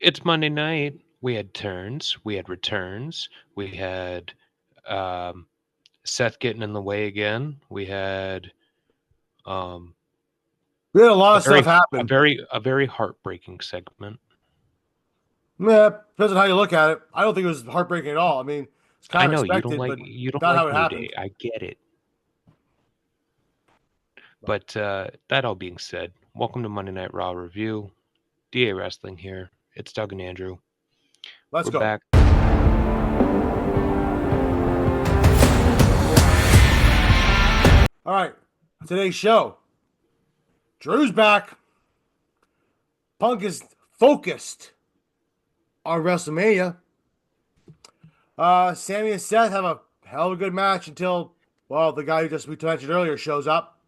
It's Monday night. We had turns. We had returns. We had um, Seth getting in the way again. We had um, We had a lot a of stuff very, a happen. very, a very heartbreaking segment. Yeah, depends on how you look at it. I don't think it was heartbreaking at all. I mean, it's kind I of know expected, but you don't not how like it New Day. happened. I get it. But that all being said, welcome to Monday Night Raw review. DA Wrestling here. It's Doug and Andrew. Let's We're go. back. All right, today's show. Drew's back. Punk is focused on WrestleMania. Sammy and Seth have a hell of a good match until, well, the guy who just we mentioned earlier shows up.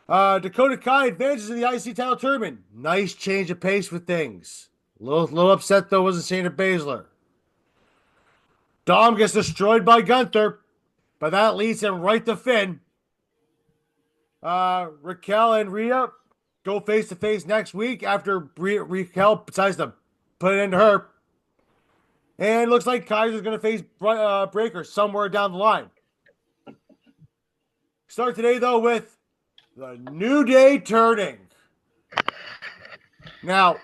Dakota Kai advances in the IC title tournament. Nice change of pace with things. Little upset though wasn't Shayna Baszler. Dom gets destroyed by Gunther, but that leads him right to Finn. Raquel and RHEA go face to face next week after Raquel decides to put it into her. And looks like Kaiser's going to face Breaker somewhere down the line. Start today, though, with the New Day turning. Now,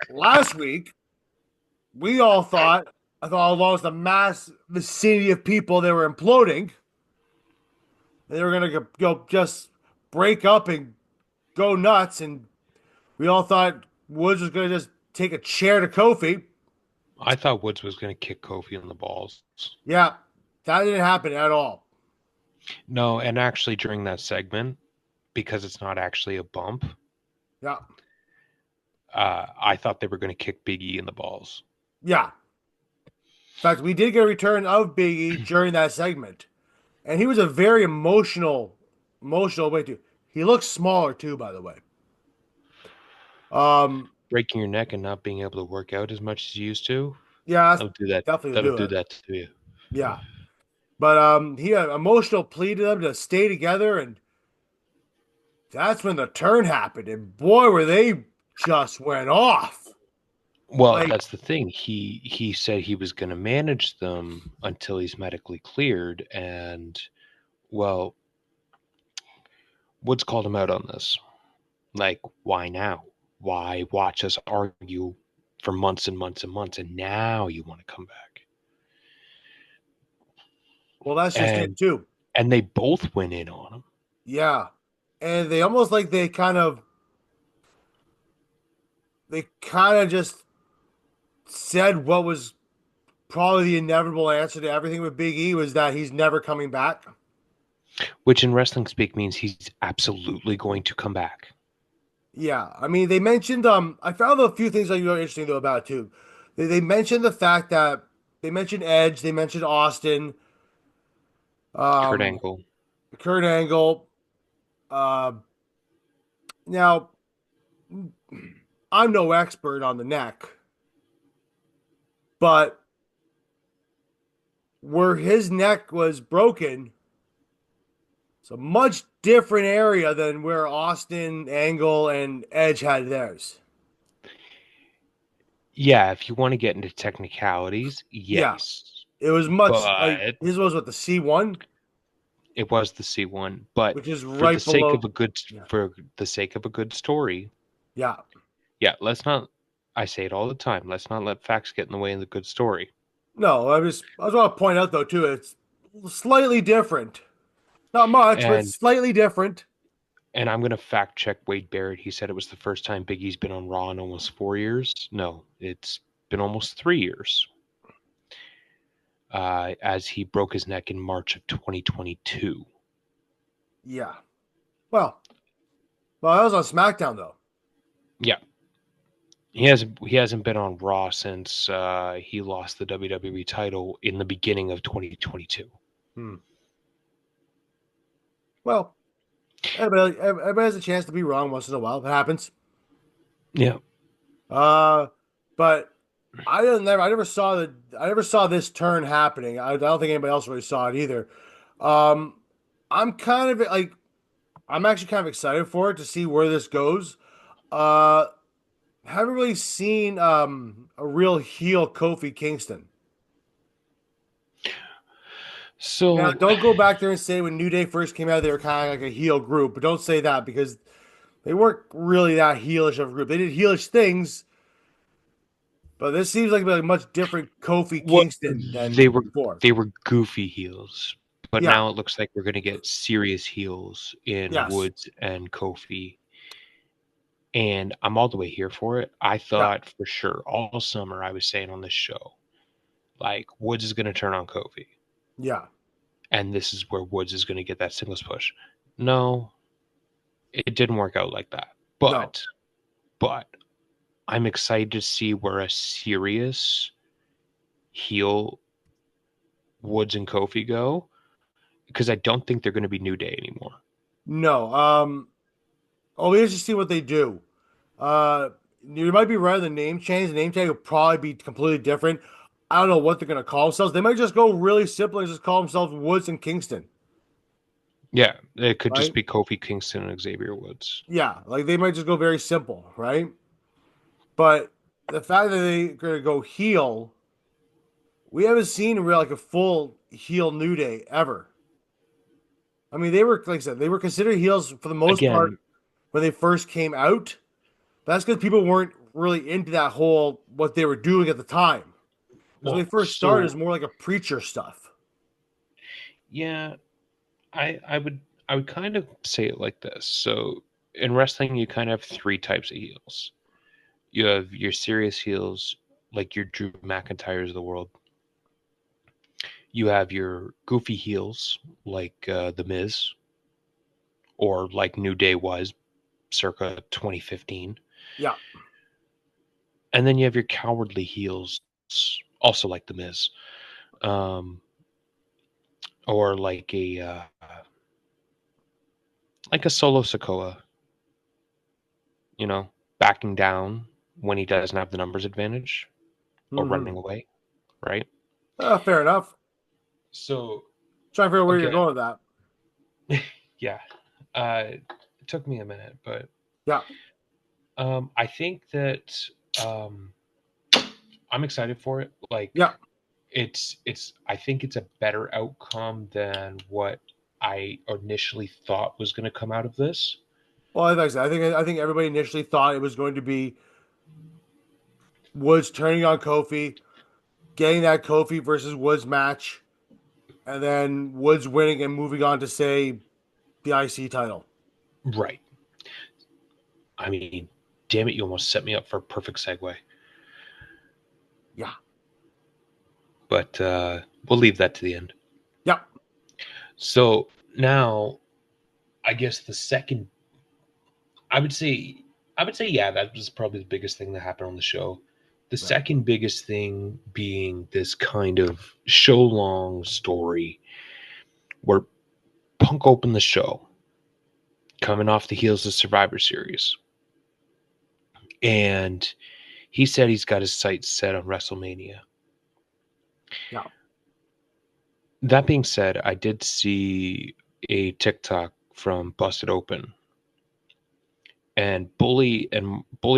last week, we all thought, I thought along with the mass vicinity of people that were imploding, they were going to go just break up and go nuts. And we all thought Woods was going to just take a chair to Kofi. I thought Woods was going to kick Kofi in the balls. Yeah, that didn't happen at all. No, and actually during that segment, because it's not actually a bump, Yeah. I thought they were going to kick Big E in the balls. Yeah. In fact, we did get a return of Big E during that segment. And he was a very emotional way too. He looks smaller too, by the way. Breaking your neck and not being able to work out as much as you used to, Yeah, that's that'll do that. definitely That'll do do it. that to you. Yeah. But he had emotional plea to them to stay together, and that's when the turn happened. And boy, were they just went off. Well, Like, that's the thing. He said he was going to manage them until he's medically cleared, and well, Woods called him out on this. Like, why now? Why watch us argue for months and months and months, and now you want to come back? well, that's just it And too. and they both went in on him. Yeah. And they almost like they kind of just said what was probably the inevitable answer to everything with Big E was that he's never coming back. Which in wrestling speak means he's absolutely going to come back. Yeah, I mean they mentioned I found a few things that were interesting though about it too. They mentioned the fact that they mentioned Edge, they mentioned Austin, Kurt um, Angle. Kurt Angle. Uh, Now I'm no expert on the neck, but where his neck was broken, it's a much different area than where Austin, Angle, and Edge had theirs. Yeah, if you want to get into technicalities, Yeah, yes. it was much like But his was what the C1, it was the C1. But which is for the right sake below. of a good Yeah, for the sake of a good story, yeah. yeah, let's not I say it all the time, let's not let facts get in the way of the good story. No, I just want to point out though too, it's slightly different. Not much, but And slightly different. and I'm gonna fact check Wade Barrett. He said it was the first time Big E's been on Raw in almost 4 years. No, it's been almost 3 years. As he broke his neck in March of 2022. Yeah. Well, that was on SmackDown though. Yeah, he hasn't been on Raw since he lost the WWE title in the beginning of 2022. Hmm. Well, everybody has a chance to be wrong once in a while. It happens. Yeah, But I never saw this turn happening. I don't think anybody else really saw it either. Um, I'm kind of I'm actually kind of excited for it to see where this goes. Uh, haven't really seen a real heel Kofi Kingston. Now, So, don't go back there and say when New Day first came out, they were kind of like a heel group, but don't say that because they weren't really that heelish of a group. They did heelish things, but this seems like a much different Kofi what Kingston they than were before. they were goofy heels, but Yeah, now it looks like we're going to get serious heels in yes, Woods and Kofi, and I'm all the way here for it. I yeah, thought for sure all summer I was saying on this show, like Woods is going to turn on Kofi, yeah. and this is where Woods is going to get that singles push. No, it didn't work out like that. No, But I'm excited to see where a serious heel Woods and Kofi go because I don't think they're going to be New Day anymore. no. Oh, we have to see what they do. Uh, you might be right on the name change. The name tag will probably be completely different. I don't know what they're gonna call themselves. They might just go really simple and just call themselves Woods and Kingston, Yeah, it could just right? be Kofi Kingston and Xavier Woods. Yeah, like they might just go very simple, right? But the fact that they're gonna go heel, we haven't seen real like a full heel New Day ever. I mean, they were like I said, they were considered heels for the most part Again, when they first came out. That's because people weren't really into that whole what they were doing at the time. Because when well, they first started, it was so more like a preacher stuff. yeah, I would kind of say it like this. So in wrestling, you kind of have three types of heels. You have your serious heels, like your Drew McIntyres of the world. You have your goofy heels, like the Miz, or like New Day was circa 2015. Yeah. And then you have your cowardly heels, also like the Miz, um, or like a Solo Sokoa, backing down when he doesn't have the numbers advantage or Mm-hmm. running away, right? Fair enough. So Trying to figure out where you're again, going with that. yeah, it took me a minute, but Yeah. I think that um, I'm excited for it. Like Yeah. it's I think it's a better outcome than what I initially thought was going to come out of this. Well, like I said, I think everybody initially thought it was going to be Woods turning on Kofi, getting that Kofi versus Woods match, and then Woods winning and moving on to say the IC title. Right. I mean, damn it, you almost set me up for a perfect segue. Yeah. But we'll leave that to the end. Yeah. So now, I guess the second, I would say, yeah, that was probably the biggest thing that happened on the show. The Right. second biggest thing being this kind of show long story where Punk opened the show coming off the heels of Survivor Series. And he said he's got his sights set on WrestleMania. Yeah. That being said, I did see a TikTok from Busted Open and Bully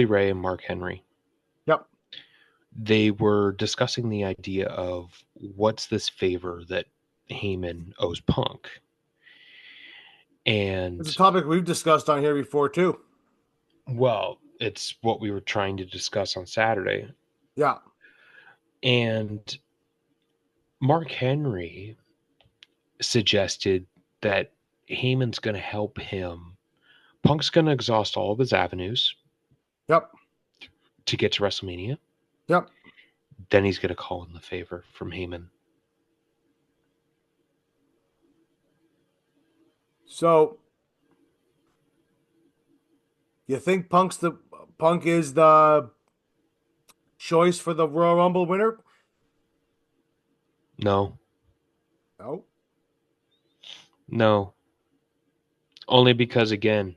Ray and Mark Henry. Yep. They were discussing the idea of what's this favor that Heyman owes Punk. It's a And topic we've discussed on here before too. well, it's what we were trying to discuss on Saturday. Yeah. And Mark Henry suggested that Heyman's going to help him. Punk's going to exhaust all of his avenues Yep. to get to WrestleMania. Yep. Then he's going to call in the favor from Heyman. So you think Punk is the choice for the Royal Rumble winner? No, No. no. Only because, again,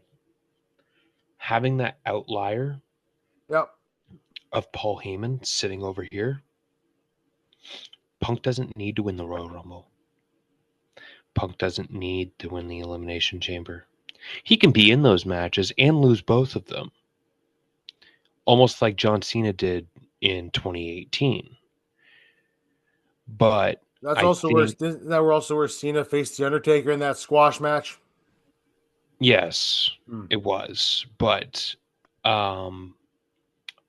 having that outlier Yep. of Paul Heyman sitting over here, Punk doesn't need to win the Royal Rumble. Punk doesn't need to win the Elimination Chamber. He can be in those matches and lose both of them. almost like John Cena did in 2018. But That's I also where think, that were also where Cena faced the Undertaker in that squash match. yes, Hmm. it was. But um,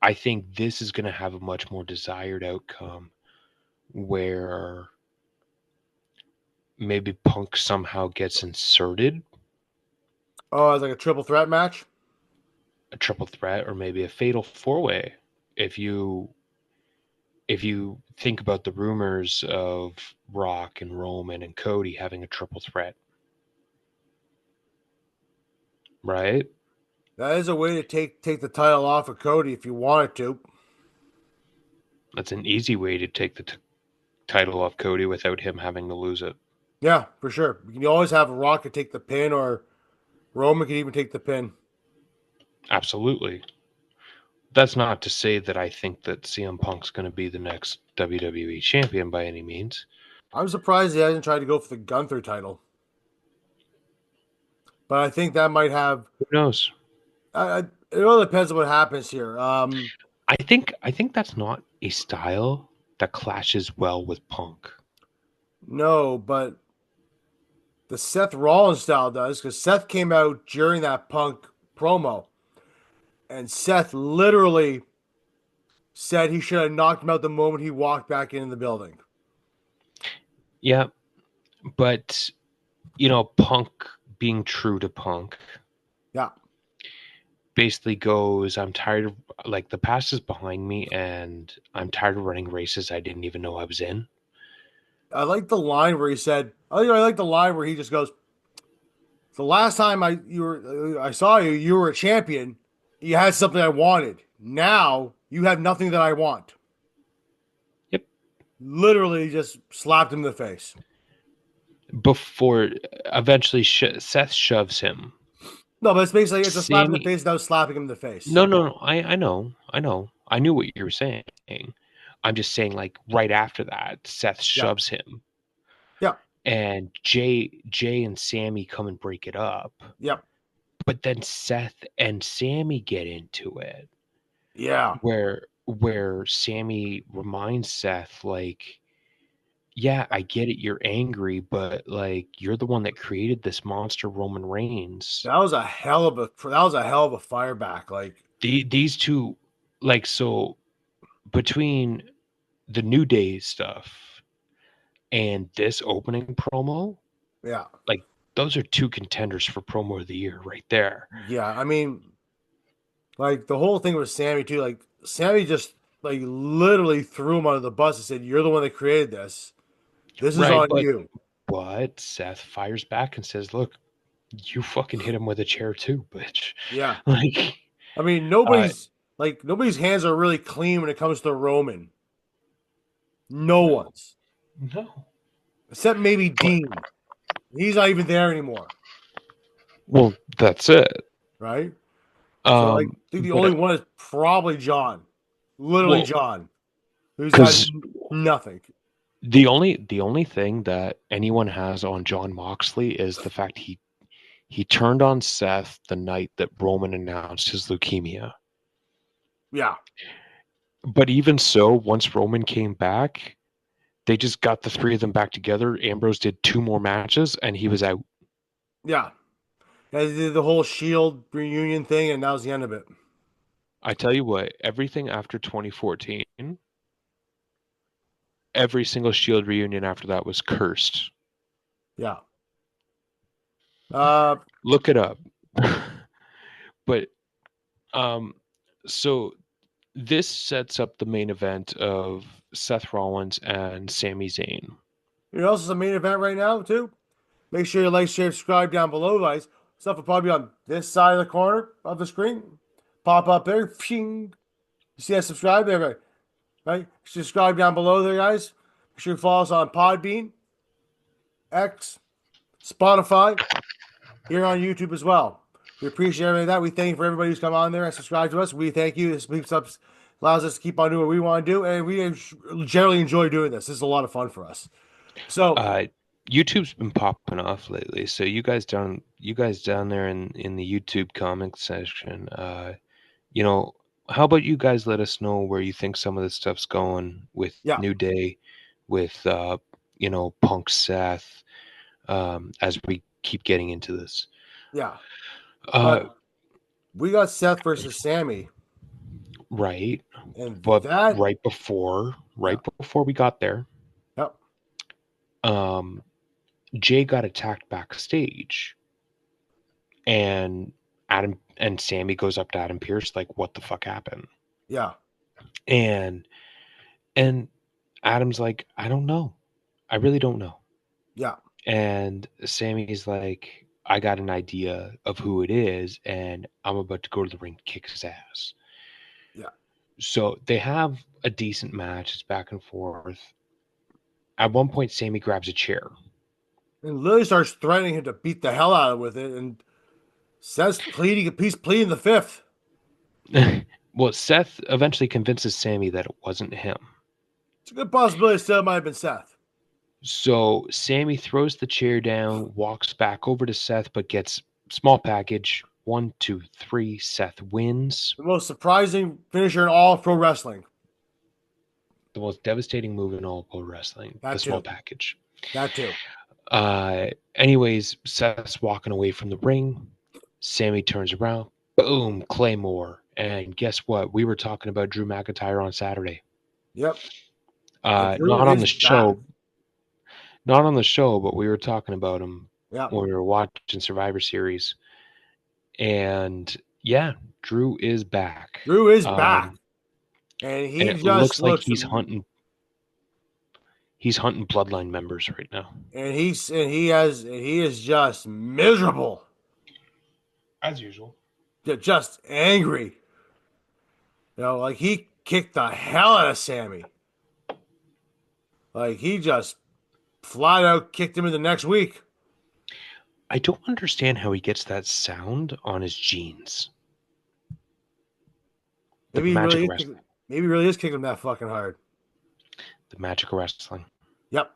I think this is going to have a much more desired outcome where maybe Punk somehow gets inserted, Oh, it's like a triple threat match. a triple threat, or maybe a fatal four way. If you think about the rumors of Rock and Roman and Cody having a triple threat, right? That is a way to take the title off of Cody if you wanted to. That's an easy way to take the title off Cody without him having to lose it. Yeah, for sure. You can always have Rock to take the pin, or Roman can even take the pin. Absolutely. That's not to say that I think that CM Punk's going to be the next WWE champion by any means. I'm surprised he hasn't tried to go for the Gunther title, but I think that might have. Who knows? It all depends on what happens here. I think that's not a style that clashes well with Punk. No, but the Seth Rollins style does because Seth came out during that Punk promo, and Seth literally said he should have knocked him out the moment he walked back into the building. Yeah, but Punk being true to Punk Yeah, basically goes, I'm tired of, like, the past is behind me and I'm tired of running races I didn't even know I was in. I like the line where he said. I like the line where he just goes, "The last time I saw you, you were a champion. You had something I wanted. Now you have nothing that I want." Yep. Literally, just slapped him in the face. Before eventually Seth shoves him. No, but it's a slap in the Sammy, face without slapping him in the face. no, I know, I knew what you were saying. I'm just saying, like, right after that, Seth Yeah, shoves him, yeah, and Jay and Sammy come and break it up. yeah, But then Seth and Sammy get into it, yeah. where Sammy reminds Seth, like, yeah, I get it, you're angry, but, like, you're the one that created this monster Roman Reigns. That was a hell of a fireback. Like, These two, like, so between the New Day stuff and this opening promo, yeah, like, those are two contenders for promo of the year right there. yeah. I mean, like the whole thing with Sammy too. Like, Sammy just like literally threw him under the bus and said, "You're the one that created this. This is Right, on you." but Seth fires back and says, "Look, you fucking hit him with a chair too, bitch." Yeah. Like, I mean, uh, nobody's hands are really clean when it comes to Roman. No no, one's. no. Except maybe But Dean. He's not even there anymore, well, that's it. right? So like, I think the But only one is probably John. Literally well, John, who's got because nothing. the only thing that anyone has on John Moxley is the fact he turned on Seth the night that Roman announced his leukemia. Yeah. But even so, once Roman came back, they just got the three of them back together. Ambrose did two more matches, and he was out. Yeah. They did the whole Shield reunion thing, and that was the end of it. I tell you what, everything after 2014, every single Shield reunion after that was cursed. Yeah. Uh, Look it up. But um, so this sets up the main event of Seth Rollins and Sami Zayn. you know, also the main event right now too. Make sure you like, share, subscribe down below, guys. Stuff will probably be on this side of the corner of the screen. Pop up there. Pshing. You see that subscribe there, right? Subscribe down below there, guys. Make sure you follow us on Podbean, X, Spotify, here on YouTube as well. We appreciate everything that. We thank you for everybody who's come on there and subscribed to us. We thank you. This allows us to keep on doing what we want to do, and we generally enjoy doing this. This is a lot of fun for us. So, Uh, YouTube's been popping off lately, so you guys down there in the YouTube comment section, you know, how about you guys let us know where you think some of this stuff's going with Yeah, New Day, with Punk Seth, as we keep getting into this. yeah. Uh, But we got Seth versus Sammy, right, and but that, right yeah, before we got there, yep, um, Jay got attacked backstage, and Adam and Sammy goes up to Adam Pierce like, "What the fuck happened?" yeah, And and Adam's like, "I don't know. I really don't know." yeah, And Sammy's like, "I got an idea of who it is, and I'm about to go to the ring to kick his ass." yeah. So they have a decent match. It's back and forth. At one point, Sammy grabs a chair. And Lily starts threatening him to beat the hell out of with it, and Seth's pleading, he's pleading the fifth. Well, Seth eventually convinces Sammy that it wasn't him. It's a good possibility still might have been Seth. So Sammy throws the chair down, walks back over to Seth, but gets small package. 1, 2, 3. Seth wins. The most surprising finisher in all of pro wrestling. The most devastating move in all of pro wrestling. The That small too. package. That too. Anyways, Seth's walking away from the ring. Sammy turns around. Boom, Claymore. And guess what? We were talking about Drew McIntyre on Saturday. Yep. And Drew Not on is the back. show, not on the show, but we were talking about him Yep. when we were watching Survivor Series. And yeah, Drew is back. Drew is back. Um, And and he it just looks like looks, he's hunting bloodline members right now. and he is just miserable. As usual. Just angry. Like he kicked the hell out of Sammy. Like he just flat out kicked him in the next week. I don't understand how he gets that sound on his jeans. The Maybe he magic really of is wrestling. maybe he really is kicking him that fucking hard. The magic of wrestling. Yep.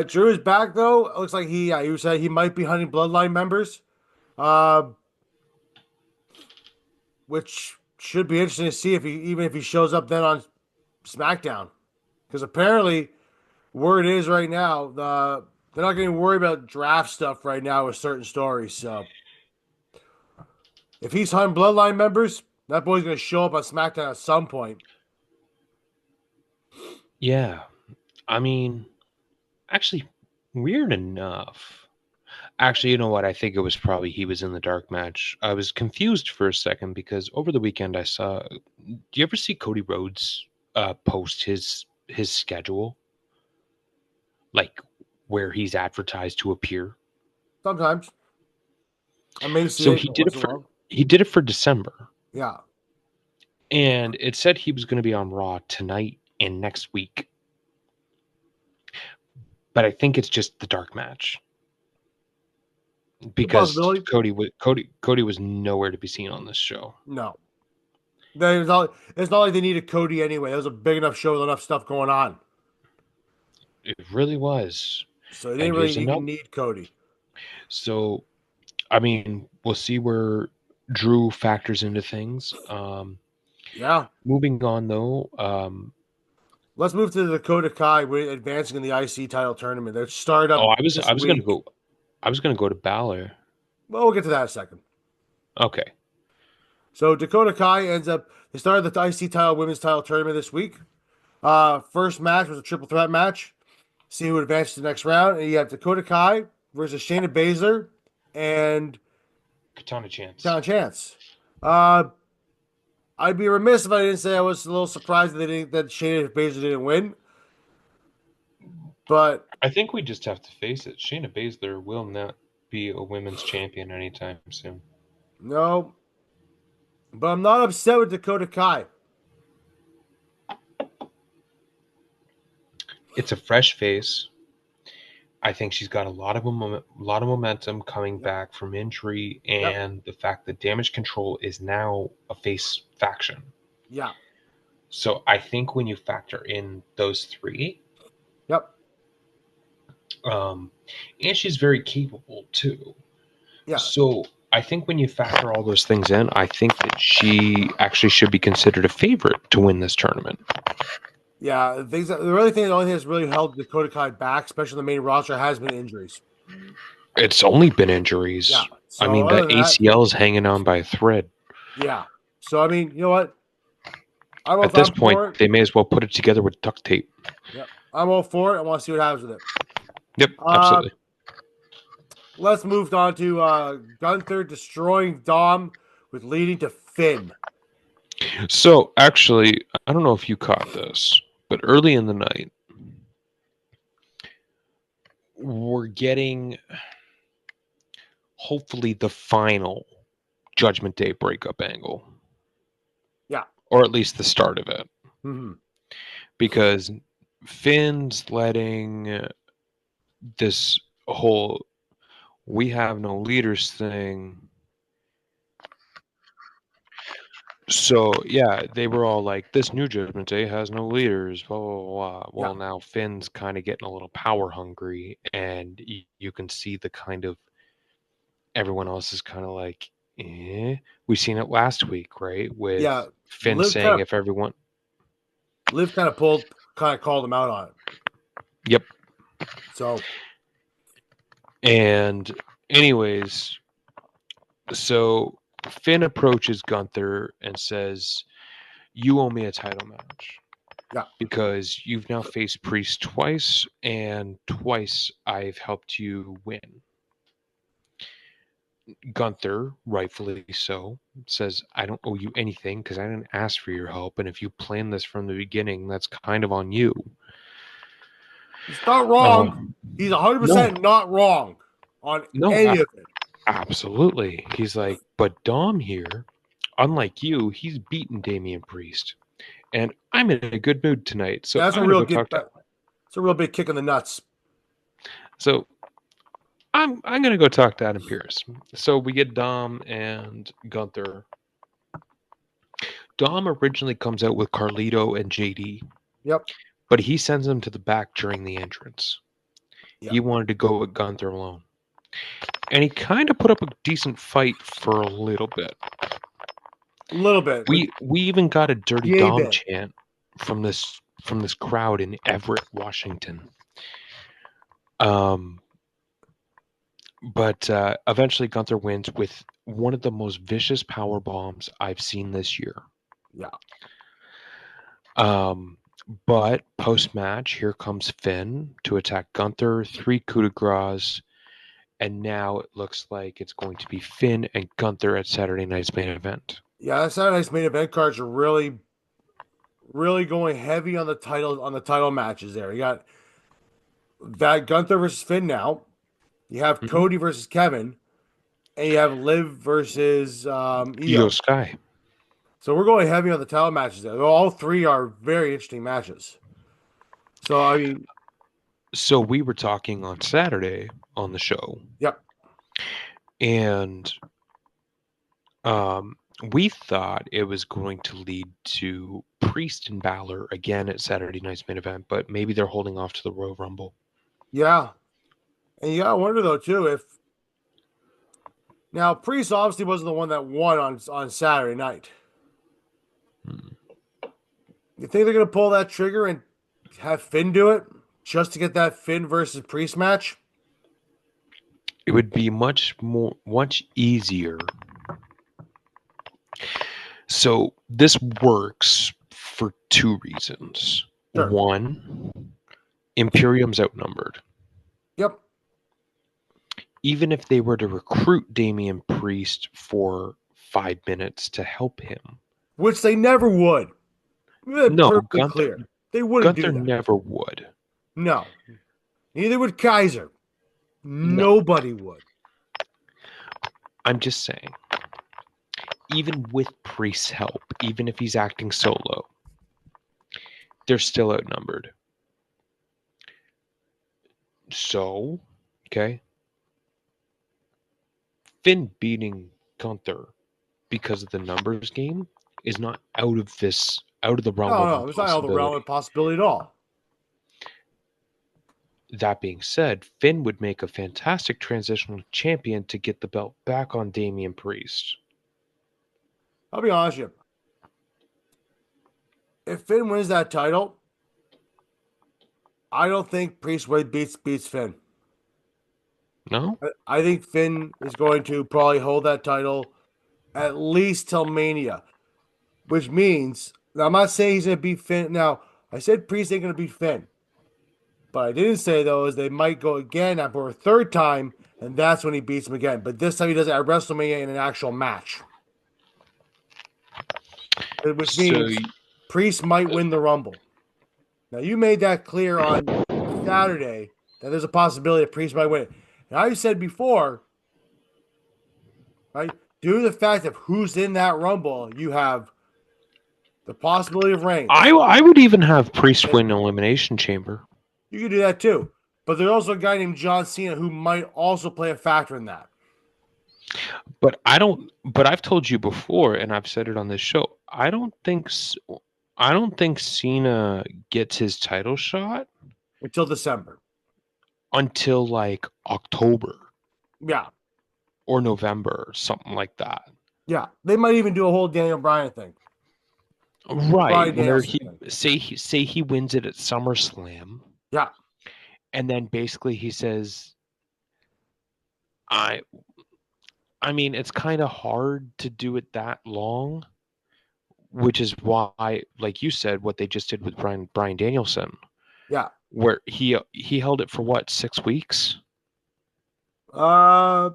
Drew is back though. It looks like he said he might be hunting bloodline members. Uh, which should be interesting to see if he shows up then on SmackDown. Because apparently word is right now, they're not getting worried about draft stuff right now with certain stories. So if he's hunting bloodline members, that boy's gonna show up on SmackDown at some point. Yeah. I mean, actually, weird enough. Actually, you know what? I think it was probably he was in the dark match. I was confused for a second because over the weekend I saw. Do you ever see Cody Rhodes post his schedule, like where he's advertised to appear? Sometimes I may see So it once in a while. he did it for December, Yeah. and it said he was going to be on Raw tonight and next week. But I think it's just the dark match Good because possibility. Cody was nowhere to be seen on this show. No. It's not like they needed Cody anyway. It was a big enough show with enough stuff going on. It really was. So they And didn't really here's even another. need Cody. So I mean, we'll see where Drew factors into things. Yeah. Moving on though, Let's move to the Dakota Kai advancing in the IC title tournament. That started oh, up I this was gonna week. go, I was gonna go to Balor. Well, we'll get to that in a second. Okay, So Dakota Kai ends up they started the IC title women's title tournament this week. First match was a triple threat match. See who advances to the next round. And you have Dakota Kai versus Shayna Baszler and Katana Chance. John Chance. Uh, I'd be remiss if I didn't say I was a little surprised that Shayna Baszler didn't win. But I think we just have to face it. Shayna Baszler will not be a women's champion anytime soon. no, but I'm not upset with Dakota Kai. It's a fresh face. I think she's got a lot of momentum coming Yep. back from injury, Yep. and the fact that Damage Control is now a face faction. Yeah. So I think when you factor in those three, Yep. um, and she's very capable too. Yeah. So I think when you factor all those things in, I think that she actually should be considered a favorite to win this tournament. Yeah, the only thing that's really held Dakota Kai back, especially the main roster, has been injuries. It's only been Yeah. injuries. I So mean, other that than that, ACL is hanging on by a thread. yeah. So I mean, you know what? I'm At if this I'm point, for it. they may as well put it together with duct tape. Yeah, I'm all for it. I want to see what happens with it. Yep, Uh, absolutely. let's move on to Gunther destroying Dom with leading to Finn. So, actually, I don't know if you caught this, but early in the night, we're getting hopefully the final Judgment Day breakup angle, Yeah. or at least the start of it, Mm-hmm. because Finn's letting this whole "we have no leaders" thing. So yeah, they were all like, "This new Judgment Day has no leaders." Blah blah blah. Yeah. Well, now Finn's kind of getting a little power hungry, and you can see the kind of everyone else is kind of like, eh. We seen it last week, right? With Yeah. Finn Liv kind saying, of "If everyone." Liv kind of called him out on it. Yep. So And anyways, so Finn approaches Gunther and says, "You owe me a title match yeah. because you've now faced Priest twice, and twice I've helped you win." Gunther, rightfully so, says, "I don't owe you anything because I didn't ask for your help, and if you planned this from the beginning, that's kind of on you." He's not wrong. Um, He's no, 100% not wrong on no, any of it. absolutely. He's like, but Dom here, unlike you, he's beaten Damian Priest, and I'm in a good mood tonight, so Yeah, I'm gonna go talk to. it's a real big kick in the nuts. So I'm gonna go talk to Adam Pearce. So we get Dom and Gunther. Dom originally comes out with Carlito and JD, Yep. but he sends them to the back during the entrance. He Yep. wanted to go with Gunther alone, and he kind of put up a decent fight for a little bit. A little bit, but We even got a dirty yay Dom bit. chant from this crowd in Everett, Washington. Um, but eventually Gunther wins with one of the most vicious power bombs I've seen this year. Yeah. Um, but post match, here comes Finn to attack Gunther, 3 coup de grace, and now it looks like it's going to be Finn and Gunther at Saturday night's main event. Yeah, that Saturday's main event cards are really, really going heavy on the title matches there. You got that Gunther versus Finn now. You have Mm-hmm. Cody versus Kevin, and you have Liv versus Io Io. Sky. So we're going heavy on the title matches there. All three are very interesting matches. So I mean, So we were talking on Saturday on the show, yep, and um, we thought it was going to lead to Priest and Balor again at Saturday night's main event, but maybe they're holding off to the Royal Rumble. yeah. And you gotta wonder though too if now Priest obviously wasn't the one that won on Saturday night. Hmm. You think they're gonna pull that trigger and have Finn do it just to get that Finn versus Priest match? It would be much easier. So this works for 2 reasons. Sure. One, Imperium's outnumbered. Yep. Even if they were to recruit Damian Priest for 5 minutes to help him, Which they never would. no, Perfectly clear. They wouldn't do Gunther that. never would. No. Neither would Kaiser. No, Nobody would. I'm just saying. Even with Priest's help, even if he's acting solo, they're still outnumbered. So, okay, Finn beating Gunther because of the numbers game is not out of the realm No, of no, it's not out of the realm impossibility. of possibility at all. That being said, Finn would make a fantastic transitional champion to get the belt back on Damian Priest. I'll be honest with you. If Finn wins that title, I don't think Priest beats Finn. No? I think Finn is going to probably hold that title at least till Mania, which means now I'm not saying he's going to beat Finn. Now I said Priest ain't going to beat Finn, but I didn't say though is they might go again for a third time, and that's when he beats him again. But this time he does it at WrestleMania in an actual match, which So, means Priest might win the Rumble. Now you made that clear on Saturday that there's a possibility that Priest might win it. And I said before, right, due to the fact of who's in that Rumble, you have the possibility of Reigns. I would even have Priest win Elimination Chamber. You can do that too. But there's also a guy named John Cena who might also play a factor in that. But I don't. But I've told you before, and I've said it on this show. I don't think Cena gets his title shot Until December. until like October Yeah. or November, something like that. Yeah. They might even do a whole Daniel Bryan thing. Right. Bryan Where Danielson thing. say he wins it at SummerSlam, Yeah. and then basically he says, I I mean, it's kind of hard to do it that long, which is why, like you said, what they just did with Brian Danielson, Yeah. where he held it for what, 6 weeks? Uh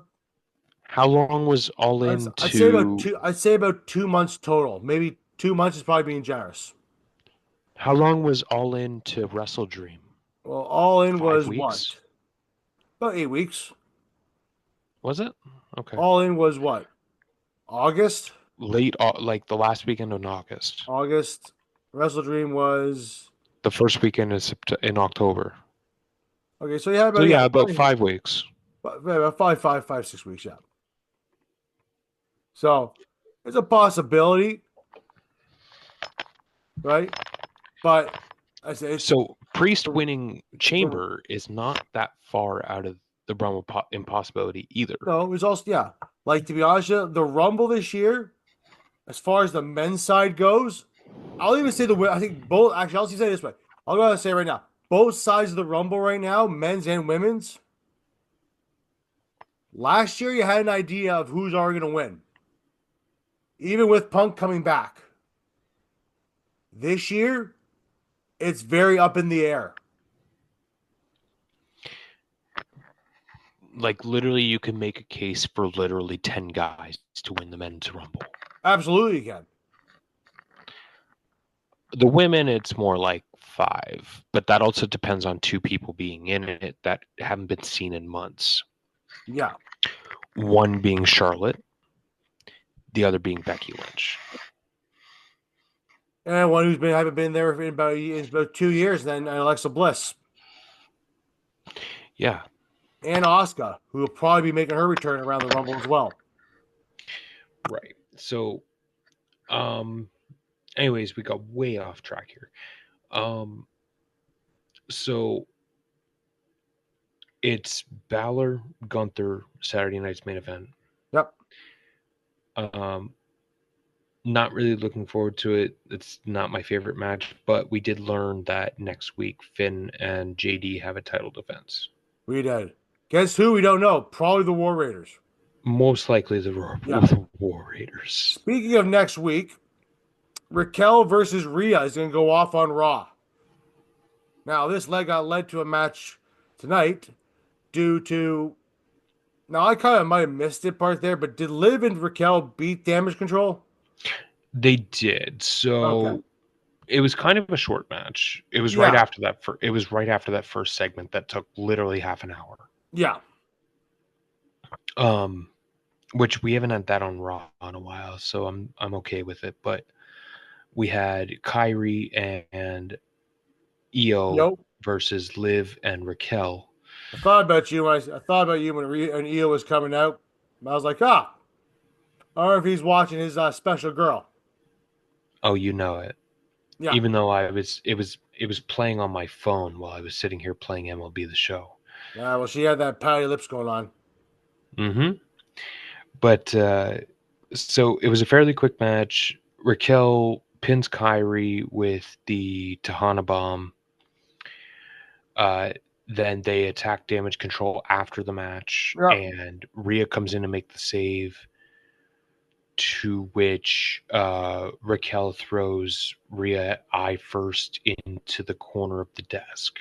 How long was All In I'd say about to? I'd say about 2 months total. Maybe 2 months is probably being generous. How long was All In to Wrestle Dream? Well, All In Five was weeks? what? About 8 weeks. Was it? Okay. All In was what? August? Like the last weekend in August. August. Wrestle Dream was The first weekend in October. okay. So you had So about yeah, about 5 weeks. about five, 6 weeks. Yeah. So it's a possibility, right? But I say it's So Priest winning Chamber is not that far out of the realm of impossibility either. no. It was also yeah. Like to be honest, with you, the Rumble this year, as far as the men's side goes, I'll even say I think both. Actually, I'll say it this way. I'll go ahead and say it right now. Both sides of the Rumble right now, men's and women's. Last year, you had an idea of who's already going to win, even with Punk coming back. This year, it's very up in the air. Like literally, you can make a case for literally 10 guys to win the men's Rumble. Absolutely, you can. The women, it's more like 5, but that also depends on 2 people being in it that haven't been seen in months. Yeah. One being Charlotte, the other being Becky Lynch. And one who's haven't been there in about 2 years, then Alexa Bliss. Yeah. And Asuka, who will probably be making her return around the Rumble as well. Right. So, anyways, we got way off track here. So it's Balor, Gunther, Saturday night's main event. Yep. Not really looking forward to it. It's not my favorite match, but we did learn that next week Finn and JD have a title defense. We did. Guess who? We don't know. Probably the War Raiders. Most likely the War Raiders. Speaking of next week, RAQUEL versus RHEA is going to go off on Raw. Now, this leg led to a match tonight due to. Now, I kind of might have missed it part there, but did Liv and RAQUEL beat Damage Control? They did. So Okay. it was kind of a short match. It was right after that. It was right after that first segment that took literally half an hour. Yeah. Which we haven't had that on Raw in a while, so I'm okay with it. But we had Kyrie and Io versus Liv and Raquel. I thought about you when when Io was coming out. I was like, I don't know if he's watching his special girl. Oh, you know it. Yeah. Even though it it was playing on my phone while I was sitting here playing MLB The Show. Well, she had that pouty lips going on. Mm-hmm. But so it was a fairly quick match. Raquel pins Kyrie with the Tahana bomb. Uh, then they attack damage control after the match, Yep. and Rhea comes in to make the save. To which Raquel throws Rhea eye first into the corner of the desk.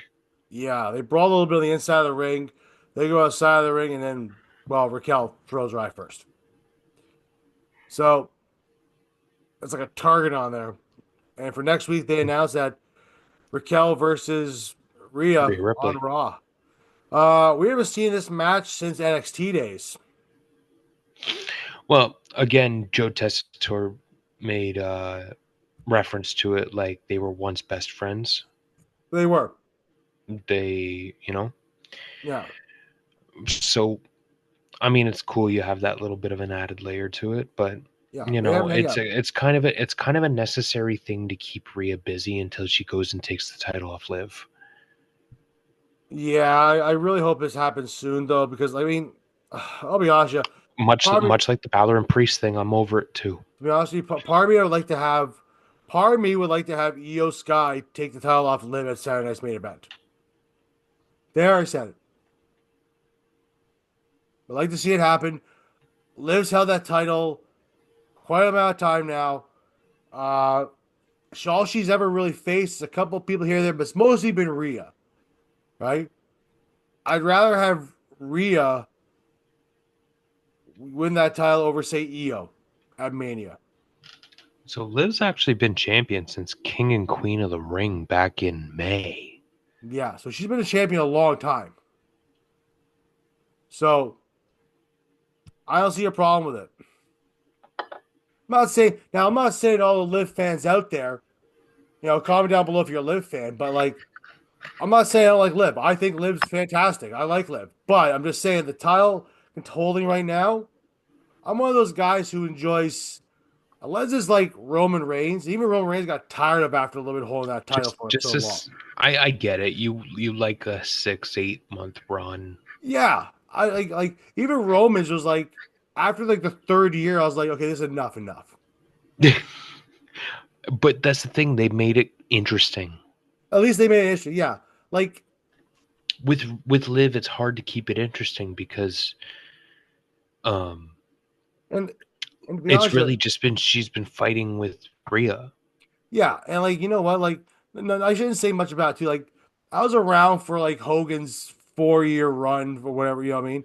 Yeah, they brawl a little bit on the inside of the ring. They go outside of the ring, and then, well, Raquel throws her eye first. So it's like a target on there. And for next week, they announced that Raquel versus Rhea Rhea on Ripley. Raw. We haven't seen this match since NXT days. Well, again, Joe Tessitore made reference to it like they were once best friends. They were. They, Yeah. so I mean, it's cool you have that little bit of an added layer to it, but Yeah. We haven't, yeah. it's kind of a necessary thing to keep Rhea busy until she goes and takes the title off Liv. Yeah, I really hope this happens soon, though, because, I mean, I'll be honest with you. Much like the Balor and Priest thing, I'm over it too. To be honest with you, part of me would like to have, part of me would like to have Io Sky take the title off Liv at Saturday Night's Main Event. There, I said it. I'd like to see it happen. Liv's held that title quite a amount of time now. All she's ever really faced is a couple people here and there, but it's mostly been Rhea, right? I'd rather have Rhea win that title over, say, Io at Mania. So Liv's actually been champion since King and Queen of the Ring back in May. Yeah, so she's been a champion a long time. So I don't see a problem with it. I'm not saying all the Liv fans out there, comment down below if you're a Liv fan, but like, I'm not saying I don't like Liv. I think Liv's fantastic. I like Liv, but I'm just saying the title it's holding right now. I'm one of those guys who enjoys, unless it's like Roman Reigns. Even Roman Reigns got tired of after a little bit holding that title for Just so long. I get it. You like a 6-8 month run. Yeah, I like even Roman's was like after like the third year, I was like, okay, this is enough. But that's the thing, they made it interesting. At least they made an issue. Yeah, like With Liv, it's hard to keep it interesting because and to be it's honest, really just been she's been fighting with Rhea. yeah, and like you know what, like no, I shouldn't say much about it too. Like I was around for like Hogan's 4 year run or whatever, you know what I mean,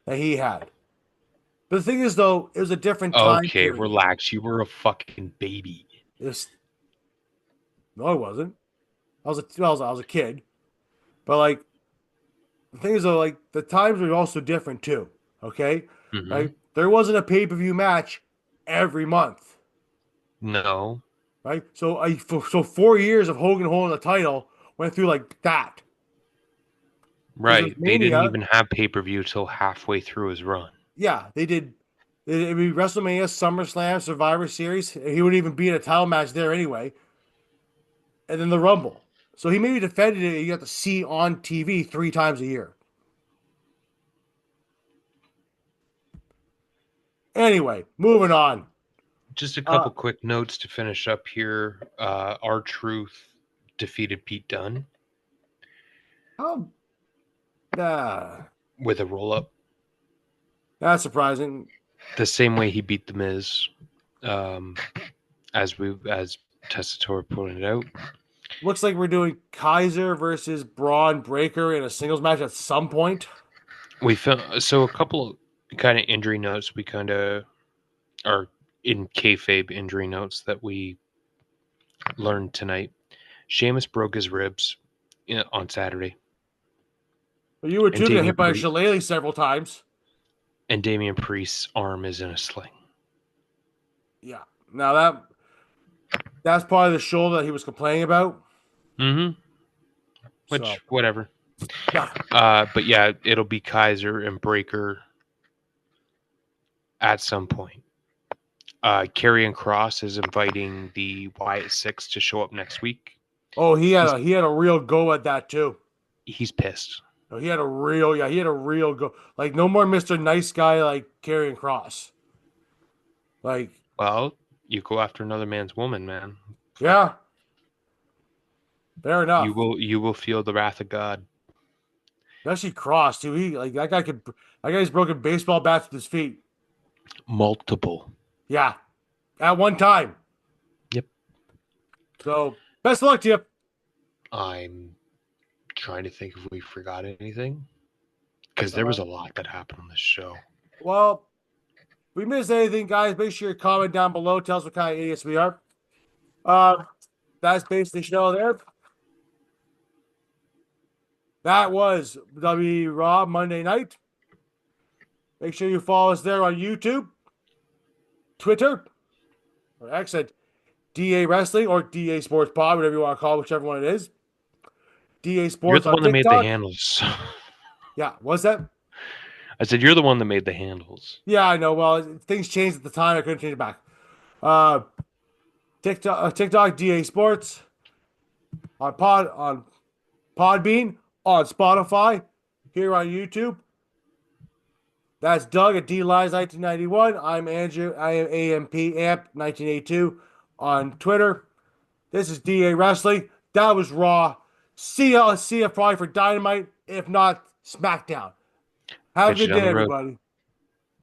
that he had. But the thing is, though, it was a different time Okay, period. relax. You were a fucking baby. It's, no, I wasn't. I was a kid. But like the thing is, though, like the times were also different too. Okay, Mm-hmm. right? There wasn't a pay-per-view match every month, No. right? So 4 years of Hogan holding the title went through like that. Because it was Right. They didn't Mania. even have pay-per-view till halfway through his run. Yeah, they did. It would be WrestleMania, SummerSlam, Survivor Series. He wouldn't even be in a title match there anyway. And then the Rumble. So he maybe defended it. You got to see on TV 3 times a year. Anyway, moving on. Just a Uh, couple quick notes to finish up here. R-Truth defeated Pete Dunne how uh, with a roll-up. that's surprising. The same way he beat The Miz, um, as Tessitore pointed out. Looks like we're doing Kaiser versus Braun Breaker in a singles match at some point. We found so a couple of kind of injury notes. We kind of are in kayfabe injury notes that we learned tonight. Sheamus broke his ribs on Saturday, But you were and too get hit by a shillelagh several times. Damian Priest's arm is in a sling. Yeah. Now that's probably the shoulder that he was complaining about. Mm-hmm. Which, So whatever. yeah. But yeah, it'll be Kaiser and Breaker at some point. Karrion Kross is inviting the Wyatt Six to show up next week. Oh, He's he had a real go at that too. he's pissed. No, he had a real he had a real go. Like no more Mr. Nice Guy like carrying cross. Like Well, you go after another man's woman, man. yeah, fair You enough. will feel the wrath of God. Especially cross too. He like that guy's broken baseball bats with his feet. Multiple. Yeah, at one time. Yep. So best of luck to you. I'm trying to think if we forgot anything because there Uh, was a lot that happened on this show. well, if we missed anything, guys, make sure you comment down below. Tell us what kind of idiots we are. Uh, that's basically the show there. That was W Raw Monday night. Make sure you follow us there on YouTube, Twitter, or X at DA Wrestling or DA Sports Pod, whatever you want to call it, whichever one it is. DA You're Sports the on one that made the TikTok. handles. Yeah, what's that? I said you're the one that made the handles. Yeah, I know. Well, things changed at the time. I couldn't change it back. Uh, TikTok DA Sports on Podbean, on Spotify, here on YouTube. That's Doug at DLies 1991. I'm Andrew. I am AMP Amp 1982 on Twitter. This is DA Wrestling. That was Raw. See ya probably for Dynamite, if not SmackDown. Have a Catch you good down day, the road. everybody.